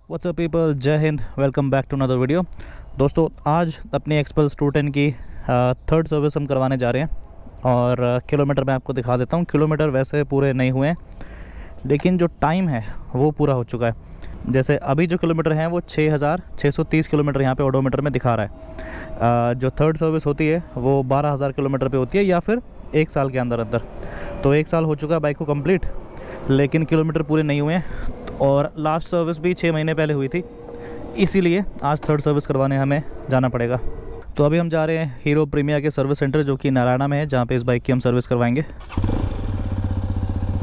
WhatsApp people, जय हिंद। Welcome back to another video. दोस्तों, आज अपनी एक्सपल्स 210 की थर्ड सर्विस हम करवाने जा रहे हैं और किलोमीटर मैं आपको दिखा देता हूँ। किलोमीटर वैसे पूरे नहीं हुए हैं, लेकिन जो टाइम है वो पूरा हो चुका है। जैसे अभी जो किलोमीटर हैं वो 6630 किलोमीटर यहाँ पे ओडोमीटर में दिखा रहा है। जो थर्ड सर्विस होती है वो 12000 किलोमीटर पे होती है, या फिर एक साल के अंदर अंदर। तो एक साल हो चुका है बाइक को कंप्लीट, लेकिन किलोमीटर पूरे नहीं हुए हैं। और लास्ट सर्विस भी 6 महीने पहले हुई थी, इसीलिए आज थर्ड सर्विस करवाने हमें जाना पड़ेगा। तो अभी हम जा रहे हैं हीरो प्रीमिया के सर्विस सेंटर, जो कि नारायणा में है, जहाँ पे इस बाइक की हम सर्विस करवाएंगे।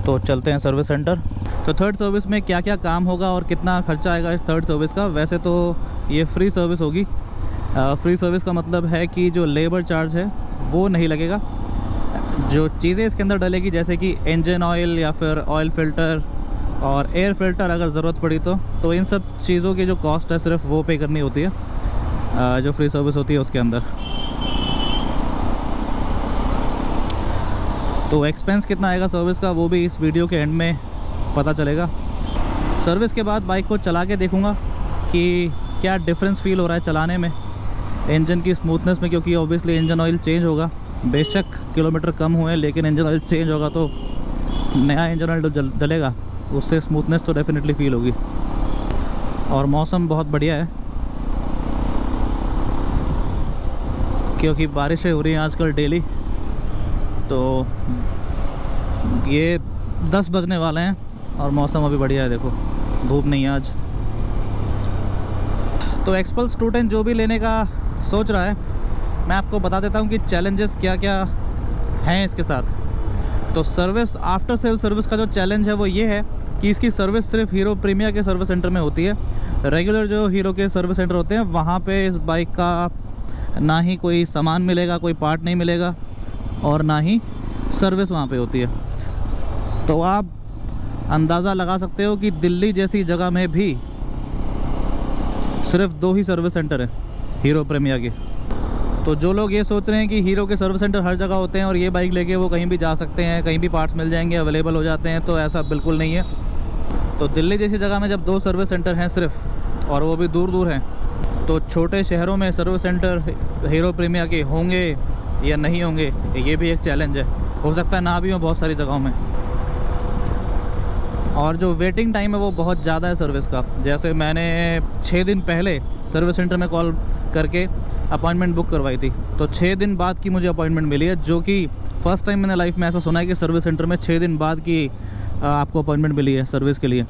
तो चलते हैं सर्विस सेंटर। तो थर्ड सर्विस में क्या क्या काम होगा और कितना खर्चा आएगा इस थर्ड सर्विस का। वैसे तो ये फ्री सर्विस होगी। फ्री सर्विस का मतलब है कि जो लेबर चार्ज है वो नहीं लगेगा। जो चीज़ें इसके अंदर डलेगी, जैसे कि इंजन ऑयल या फिर ऑयल फ़िल्टर और एयर फ़िल्टर अगर ज़रूरत पड़ी तो इन सब चीज़ों की जो कॉस्ट है सिर्फ वो पे करनी होती है जो फ्री सर्विस होती है उसके अंदर। तो एक्सपेंस कितना आएगा सर्विस का वो भी इस वीडियो के एंड में पता चलेगा। सर्विस के बाद बाइक को चला के देखूँगा कि क्या डिफरेंस फील हो रहा है चलाने में, इंजन की स्मूथनेस में, क्योंकि ऑब्वियसली इंजन ऑयल चेंज होगा। बेशक किलोमीटर कम हुए, लेकिन इंजन ऑयल चेंज होगा तो नया इंजन ऑयल जो डलेगा उससे स्मूथनेस तो डेफिनेटली फील होगी। और मौसम बहुत बढ़िया है, क्योंकि बारिशें हो रही हैं आजकल डेली। तो ये 10 बजने वाले हैं और मौसम अभी बढ़िया है। देखो, धूप नहीं है आज। तो एक्सपल्स 210 जो भी लेने का सोच रहा है, मैं आपको बता देता हूँ कि चैलेंजेस क्या क्या हैं इसके साथ। तो सर्विस, आफ्टर सेल सर्विस का जो चैलेंज है वो ये है कि इसकी सर्विस सिर्फ हीरो प्रीमिया के सर्विस सेंटर में होती है। रेगुलर जो हीरो के सर्विस सेंटर होते हैं वहाँ पे इस बाइक का ना ही कोई सामान मिलेगा, कोई पार्ट नहीं मिलेगा, और ना ही सर्विस वहाँ पे होती है। तो आप अंदाज़ा लगा सकते हो कि दिल्ली जैसी जगह में भी सिर्फ 2 ही सर्विस सेंटर है हीरो प्रीमिया के। तो जो लोग ये सोच रहे हैं कि हीरो के सर्विस सेंटर हर जगह होते हैं और ये बाइक लेके वो कहीं भी जा सकते हैं, कहीं भी पार्ट्स मिल जाएंगे, अवेलेबल हो जाते हैं, तो ऐसा बिल्कुल नहीं है। तो दिल्ली जैसी जगह में जब 2 सर्विस सेंटर हैं सिर्फ, और वो भी दूर दूर हैं, तो छोटे शहरों में सर्विस सेंटर हीरो प्रीमिया के होंगे या नहीं होंगे, ये भी एक चैलेंज है। हो सकता है ना भी हो बहुत सारी जगहों में। और जो वेटिंग टाइम है वो बहुत ज़्यादा है सर्विस का। जैसे मैंने 6 दिन पहले सर्विस सेंटर में कॉल करके अपॉइंटमेंट बुक करवाई थी, तो 6 दिन बाद की मुझे अपॉइंटमेंट मिली है, जो कि फ़र्स्ट टाइम मैंने लाइफ में ऐसा सुना है कि सर्विस सेंटर में 6 दिन बाद की आपको अपॉइंटमेंट मिली है सर्विस के लिए।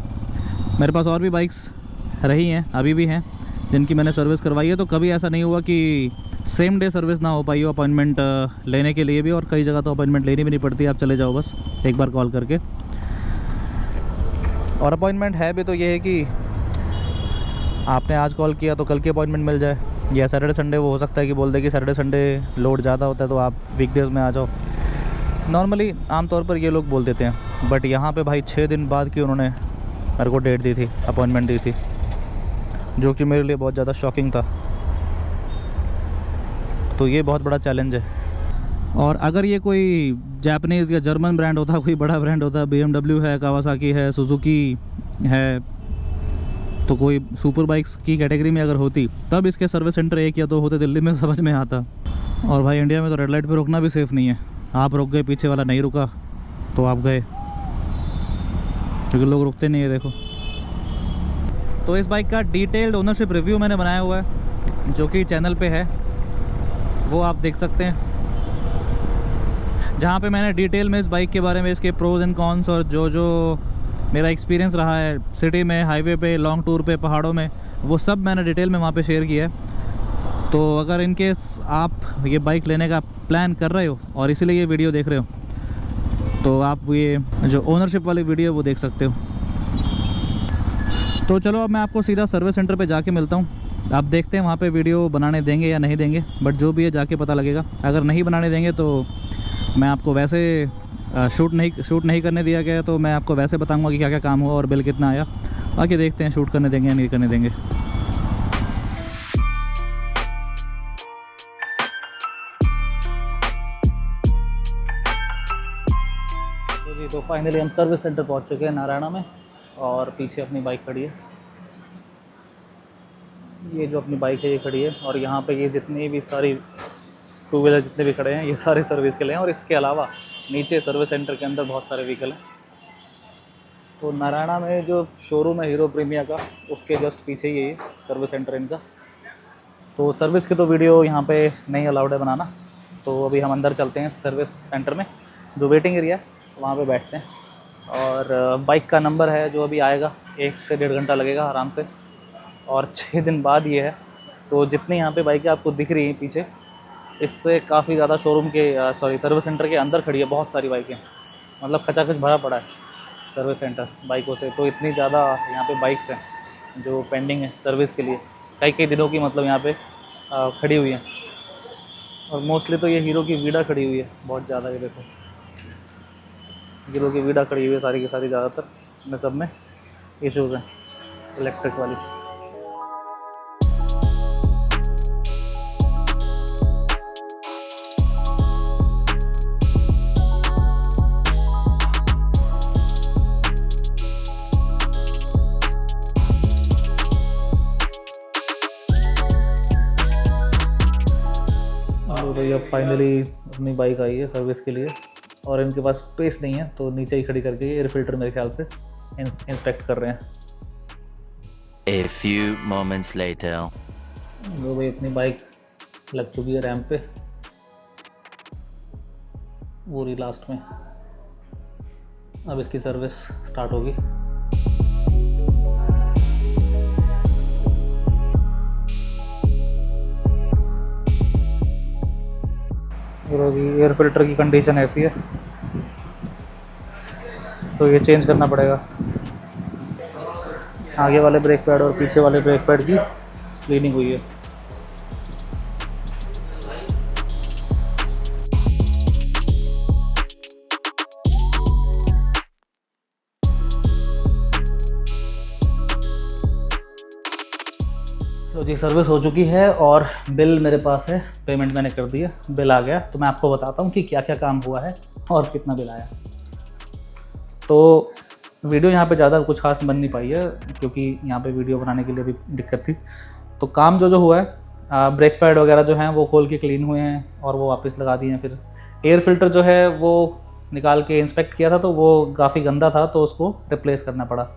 मेरे पास और भी बाइक्स रही हैं, अभी भी हैं, जिनकी मैंने सर्विस करवाई है। तो कभी ऐसा नहीं हुआ कि सेम डे सर्विस ना हो पाई हो अपॉइंटमेंट लेने के लिए भी। और कई जगह तो अपॉइंटमेंट लेनी भी नहीं पड़ती, आप चले जाओ बस एक बार कॉल करके। और अपॉइंटमेंट है भी तो ये है कि आपने आज कॉल किया तो कल की अपॉइंटमेंट मिल जाए, या सैटरडे संडे वो हो सकता है कि बोल दे कि सैटरडे संडे लोड ज़्यादा होता है तो आप वीकडेज़ में आ जाओ। नॉर्मली आमतौर पर ये लोग बोल देते हैं, बट यहाँ पे भाई 6 दिन बाद की उन्होंने मेरे को डेट दी थी, अपॉइंटमेंट दी थी, जो कि मेरे लिए बहुत ज़्यादा शॉकिंग था। तो ये बहुत बड़ा चैलेंज है। और अगर ये कोई जापानीज़ या जर्मन ब्रांड होता, कोई बड़ा ब्रांड होता, BMW है, कावासाकी है, सुजुकी है, तो कोई सुपर बाइक्स की कैटेगरी में अगर होती, तब इसके सर्विस सेंटर 1 या 2 होते दिल्ली में, समझ में आता। और भाई इंडिया में तो रेड लाइट पे रुकना भी सेफ़ नहीं है। आप रुक गए, पीछे वाला नहीं रुका तो आप गए, क्योंकि लोग रुकते नहीं है। देखो, तो इस बाइक का डिटेल्ड ओनरशिप रिव्यू मैंने बनाया हुआ है, जो कि चैनल पे है, वो आप देख सकते हैं, जहाँ पे मैंने डिटेल में इस बाइक के बारे में, इसके प्रोज एंड कॉन्स, और जो मेरा एक्सपीरियंस रहा है सिटी में, हाईवे पे, लॉन्ग टूर पे, पहाड़ों में, वो सब मैंने डिटेल में वहाँ पे शेयर किया है। तो अगर इन केस आप ये बाइक लेने का प्लान कर रहे हो और इसीलिए ये वीडियो देख रहे हो, तो आप ये जो ओनरशिप वाली वीडियो वो देख सकते हो। तो चलो अब मैं आपको सीधा सर्विस सेंटर पे जाके मिलता हूँ। आप देखते हैं वहाँ पे वीडियो बनाने देंगे या नहीं देंगे, बट जो भी है जाके पता लगेगा। अगर नहीं बनाने देंगे तो मैं आपको वैसे शूट नहीं करने दिया गया, तो मैं आपको वैसे बताऊंगा कि क्या क्या काम हुआ और बिल कितना आया। बाकी देखते हैं शूट करने देंगे या नहीं करने देंगे। तो फाइनली हम सर्विस सेंटर पहुंच चुके हैं नारायणा में, और पीछे अपनी बाइक खड़ी है। ये जो अपनी बाइक है ये खड़ी है, और यहाँ पे ये जितनी भी सारी टू व्हीलर जितने भी खड़े हैं ये सारे सर्विस के लिए हैं। और इसके अलावा नीचे सर्विस सेंटर के अंदर बहुत सारे व्हीकल हैं। तो नारायणा में जो शोरूम है हीरो प्रीमिया का, उसके जस्ट पीछे ही है सर्विस सेंटर इनका। तो सर्विस की तो वीडियो यहाँ पे नहीं अलाउड है बनाना, तो अभी हम अंदर चलते हैं सर्विस सेंटर में, जो वेटिंग एरिया है वहाँ पे बैठते हैं। और बाइक का नंबर है जो अभी आएगा, 1 से 1.5 घंटा लगेगा आराम से, और 6 दिन बाद ये है। तो जितनी यहाँ पे बाइकें आपको दिख रही हैं पीछे, इससे काफ़ी ज़्यादा शोरूम के सर्विस सेंटर के अंदर खड़ी है बहुत सारी बाइकें, मतलब खचाखच भरा पड़ा है सर्विस सेंटर बाइकों से। तो इतनी ज़्यादा यहाँ पे बाइक्स हैं जो पेंडिंग है सर्विस के लिए, कई दिनों की मतलब यहाँ पे खड़ी हुई हैं। और मोस्टली तो ये हीरो की वीडा खड़ी हुई है बहुत ज़्यादा। ये देखो हीरो की वीडा खड़ी हुई है सारी की सारी, ज़्यादातर में सब में इश्यूज़ हैं इलेक्ट्रिक वाली। तो भाई अब फाइनली अपनी बाइक आई है सर्विस के लिए, और इनके पास स्पेस नहीं है तो नीचे ही खड़ी करके एयर फिल्टर मेरे ख्याल से इंस्पेक्ट कर रहे हैं। A few moments later. तो भाई अपनी बाइक लग चुकी है रैंप पे पूरी लास्ट में। अब इसकी सर्विस स्टार्ट होगी। जी एयर फिल्टर की कंडीशन ऐसी है, तो ये चेंज करना पड़ेगा। आगे वाले ब्रेक पैड और पीछे वाले ब्रेक पैड की क्लीनिंग हुई है। तो जी सर्विस हो चुकी है और बिल मेरे पास है, पेमेंट मैंने कर दी है, बिल आ गया। तो मैं आपको बताता हूँ कि क्या क्या काम हुआ है और कितना बिल आया। तो वीडियो यहाँ पे ज़्यादा कुछ खास बन नहीं पाई है क्योंकि यहाँ पे वीडियो बनाने के लिए भी दिक्कत थी। तो काम जो हुआ है, ब्रेक पैड वगैरह जो हैं वो खोल के क्लीन हुए हैं और वो वापस लगा दिए हैं। फिर एयर फिल्टर जो है वो निकाल के इंस्पेक्ट किया था तो वो काफ़ी गंदा था, तो उसको रिप्लेस करना पड़ा।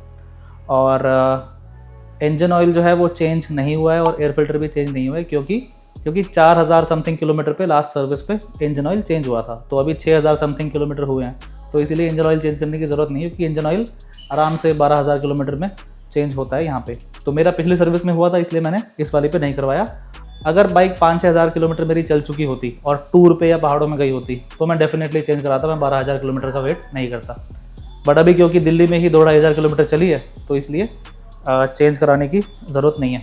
और इंजन ऑयल जो है वो चेंज नहीं हुआ है और एयर फिल्टर भी चेंज नहीं हुआ है क्योंकि 4000 समथिंग किलोमीटर पे लास्ट सर्विस पे इंजन ऑयल चेंज हुआ था। तो अभी 6000 समथिंग किलोमीटर हुए हैं, तो इसीलिए इंजन ऑयल चेंज करने की ज़रूरत नहीं है क्योंकि इंजन ऑयल आराम से 12000 किलोमीटर में चेंज होता है यहाँ पे। तो मेरा पिछली सर्विस में हुआ था इसलिए मैंने इस वाली पे नहीं करवाया। अगर बाइक 5-6 हज़ार किलोमीटर मेरी चल चुकी होती और टूर पे या पहाड़ों में गई होती तो मैं डेफिनेटली चेंज कराता, मैं 12000 किलोमीटर का वेट नहीं करता। बट अभी क्योंकि दिल्ली में ही 2-2.5 किलोमीटर चली है तो इसलिए चेंज कराने की ज़रूरत नहीं है।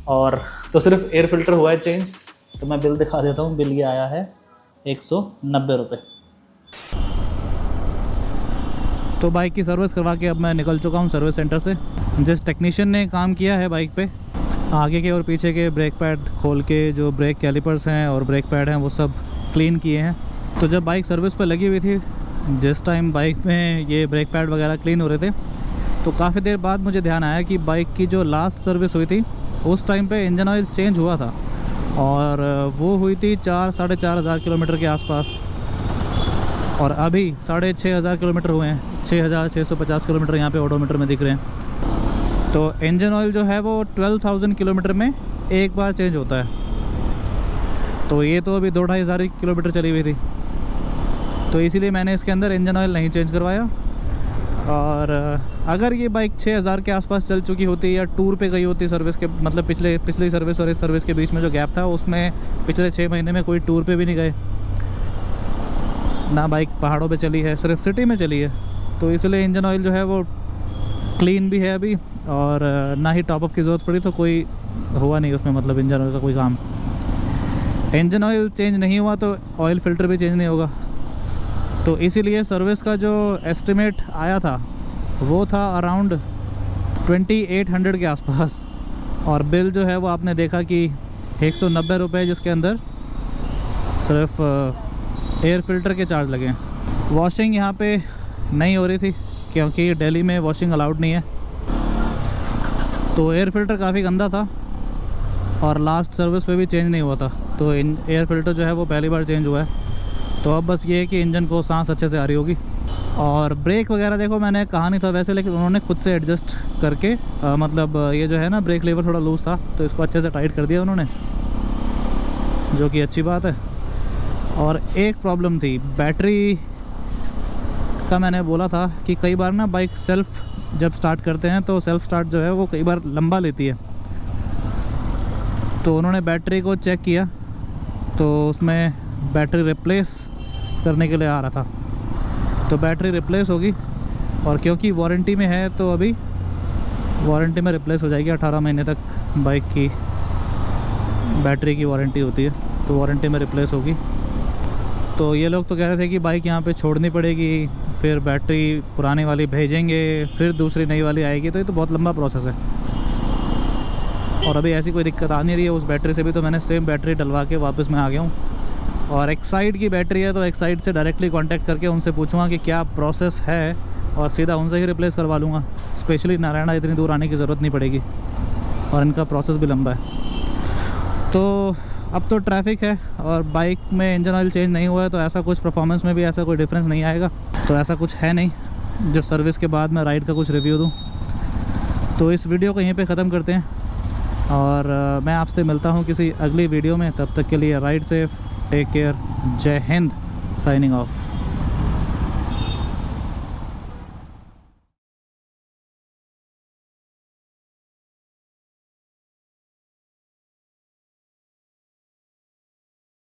और तो सिर्फ एयर फिल्टर हुआ है चेंज। तो मैं बिल दिखा देता हूँ, बिल ये आया है 190 रुपये। तो बाइक की सर्विस करवा के अब मैं निकल चुका हूँ सर्विस सेंटर से। जिस टेक्नीशियन ने काम किया है बाइक पे, आगे के और पीछे के ब्रेक पैड खोल के जो ब्रेक कैलिपर्स हैं और ब्रेक पैड हैं वो सब क्लीन किए हैं। तो जब बाइक सर्विस पर लगी हुई थी, जिस टाइम बाइक में ये ब्रेक पैड वगैरह क्लीन हो रहे थे, तो काफ़ी देर बाद मुझे ध्यान आया कि बाइक की जो लास्ट सर्विस हुई थी उस टाइम पे इंजन ऑयल चेंज हुआ था और वो हुई थी 4-4.5 हज़ार किलोमीटर के आसपास, और अभी 6500 किलोमीटर हुए हैं। 6650 किलोमीटर यहाँ पे ऑडोमीटर में दिख रहे हैं। तो इंजन ऑयल जो है वो 12000 किलोमीटर में एक बार चेंज होता है। तो ये तो अभी 2-2.5 हज़ार किलोमीटर चली हुई थी, तो इसीलिए मैंने इसके अंदर इंजन ऑयल नहीं चेंज करवाया। और अगर ये बाइक 6000 के आसपास चल चुकी होती या टूर पे गई होती सर्विस के, मतलब पिछली सर्विस और इस सर्विस के बीच में जो गैप था उसमें पिछले 6 महीने में कोई टूर पे भी नहीं गए, ना बाइक पहाड़ों पे चली है, सिर्फ सिटी में चली है, तो इसलिए इंजन ऑयल जो है वो क्लीन भी है अभी, और ना ही टॉपअप की ज़रूरत पड़ी, तो कोई हुआ नहीं उसमें, मतलब इंजन ऑयल का कोई काम। इंजन ऑयल चेंज नहीं हुआ तो ऑयल फिल्टर भी चेंज नहीं होगा। तो इसीलिए सर्विस का जो एस्टिमेट आया था वो था अराउंड 2800 के आसपास, और बिल जो है वो आपने देखा कि 190 रुपये, जिसके अंदर सिर्फ एयर फिल्टर के चार्ज लगे हैं। वॉशिंग यहाँ पे नहीं हो रही थी क्योंकि दिल्ली में वॉशिंग अलाउड नहीं है। तो एयर फिल्टर काफ़ी गंदा था और लास्ट सर्विस पे भी चेंज नहीं हुआ था, तो एयर फिल्टर जो है वो पहली बार चेंज हुआ है। तो अब बस ये है कि इंजन को सांस अच्छे से आ रही होगी। और ब्रेक वगैरह देखो मैंने कहा नहीं था वैसे, लेकिन उन्होंने खुद से एडजस्ट करके मतलब ये जो है ना ब्रेक लीवर थोड़ा लूज़ था तो इसको अच्छे से टाइट कर दिया उन्होंने, जो कि अच्छी बात है। और एक प्रॉब्लम थी बैटरी का, मैंने बोला था कि कई बार ना बाइक सेल्फ जब स्टार्ट करते हैं तो सेल्फ स्टार्ट जो है वो कई बार लंबा लेती है। तो उन्होंने बैटरी को चेक किया तो उसमें बैटरी रिप्लेस करने के लिए आ रहा था, तो बैटरी रिप्लेस होगी। और क्योंकि वारंटी में है तो अभी वारंटी में रिप्लेस हो जाएगी। 18 महीने तक बाइक की बैटरी की वारंटी होती है, तो वारंटी में रिप्लेस होगी। तो ये लोग तो कह रहे थे कि बाइक यहाँ पे छोड़नी पड़ेगी, फिर बैटरी पुरानी वाली भेजेंगे, फिर दूसरी नई वाली आएगी, तो ये तो बहुत लंबा प्रोसेस है। और अभी ऐसी कोई दिक्कत आ नहीं रही है उस बैटरी से भी, तो मैंने सेम बैटरी डलवा के वापस मैं आ गया हूँ। और एक्साइड की बैटरी है तो एक्साइड से डायरेक्टली कांटेक्ट करके उनसे पूछूंगा कि क्या प्रोसेस है और सीधा उनसे ही रिप्लेस करवा लूँगा। स्पेशली नारायणा इतनी दूर आने की ज़रूरत नहीं पड़ेगी और इनका प्रोसेस भी लंबा है। तो अब तो ट्रैफिक है और बाइक में इंजन ऑयल चेंज नहीं हुआ है, तो ऐसा कुछ परफॉर्मेंस में भी ऐसा कोई डिफरेंस नहीं आएगा। तो ऐसा कुछ है नहीं जो सर्विस के बाद मैं राइड का कुछ रिव्यू दूँ। तो इस वीडियो को यहीं पे ख़त्म करते हैं और मैं आपसे मिलता हूँ किसी अगली वीडियो में। तब तक के लिए राइड सेफ, टेक केयर, जय हिंद, साइनिंग ऑफ।